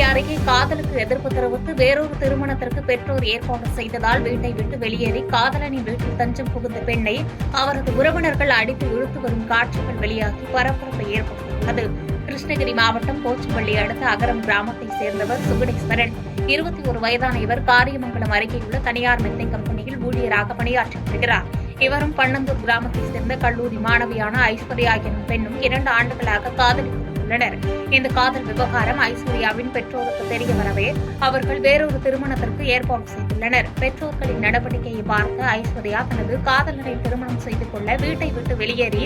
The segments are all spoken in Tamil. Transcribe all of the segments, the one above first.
அருகே காதலுக்கு எதிர்ப்பு தெரிவித்து வேறொரு திருமணத்திற்கு பெற்றோர் ஏற்பாடு செய்ததால் வீட்டை விட்டு வெளியேறி காதலனின் வீட்டில் தஞ்சம் புகுந்த பெண்ணை அவரது உறவினர்கள் அடித்து இழுத்து வரும் காட்சிகள் வெளியாகி பரபரப்பை ஏற்படுத்தியுள்ளது. கிருஷ்ணகிரி மாவட்டம் போச்சம்பள்ளி அடுத்த அகரம் கிராமத்தைச் சேர்ந்தவர் சுகுணேஸ்வரன். 21 வயதான இவர் காரியமங்கலம் அருகேயுள்ள தனியார் மெத்தை கம்பெனியில் ஊழியராக பணியாற்றி வருகிறார். இவரும் பன்னந்தூர் கிராமத்தைச் சேர்ந்த கல்லூரி மாணவியான ஐஸ்வர்யா எனும் பெண்ணும் 2 ஆண்டுகளாக காதலித்து உள்ளனர். இந்த காதல் விவகாரம் ஐஸ்வர்யாவின் பெற்றோருக்கு தெரிய வரவே அவர்கள் வேறொரு திருமணத்திற்கு ஏற்பாடு செய்துள்ளனர். பெற்றோர்களின் நடவடிக்கையை பார்த்த ஐஸ்வர்யா தனது காதலனை திருமணம் செய்து கொள்ள வீட்டை விட்டு வெளியேறி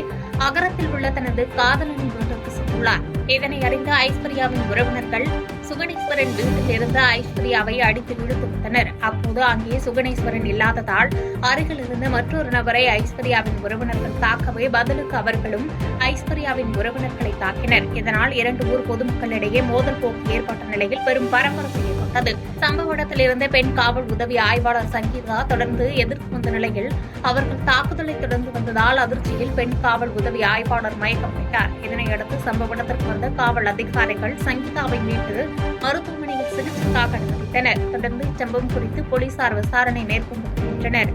அகரத்தில் உள்ள தனது காதலனின் வீட்டிற்கு சென்றுள்ளார். இதனை அறிந்த ஐஸ்வர்யாவின் உறவினர்கள் சுகணேஸ்வரன் வீட்டில் இருந்த ஐஸ்வர்யாவை அடித்து இழுத்து விட்டனர். அப்போது அங்கே சுகணேஸ்வரன் இல்லாததால் அருகில் இருந்த மற்றொரு நபரை ஐஸ்வர்யாவின் உறவினர்கள் தாக்கவே பதிலுக்கு அவர்களும் ஐஸ்வர்யாவின் உறவினர்களை தாக்கினர். இதனால் 2 ஊர் பொதுமக்களிடையே மோதல் போக்கு ஏற்பட்ட நிலையில் பெரும் பரபரப்பு ஏற்பட்டது. சம்பவ இடத்தில் இருந்த பெண் காவல் உதவி ஆய்வாளர் சங்கீதா தொடர்ந்து எதிர்த்து வந்த நிலையில் அவர்கள் தாக்குதலை தொடர்ந்து வந்ததால் அதிர்ச்சியில் பெண் காவல் உதவி ஆய்வாளர் மயக்கப்பட்டார். இதனையடுத்து சம்பவ இடத்திற்கு வந்த காவல் அதிகாரிகள் சங்கீதாவை மீட்டு மருத்துவமனையில் சிகிச்சைக்காக அனுமதித்தனர். தொடர்ந்து இச்சம்பவம் குறித்து போலீசார் விசாரணை மேற்கொண்டு வருகின்றனர்.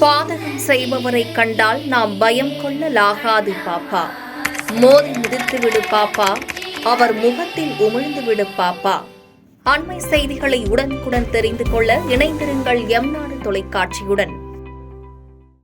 பாதகம் செய்பவரை கண்டால் நாம் பயம் கொள்ளலாகாது பாப்பா. மோதி மிதித்துவிடு பாப்பா, அவர் முகத்தில் உமிழ்ந்துவிடு பாப்பா. அண்மை செய்திகளை உடனுக்குடன் தெரிந்து கொள்ள இணைந்திருங்கள் எம் நாடு தொலைக்காட்சியுடன்.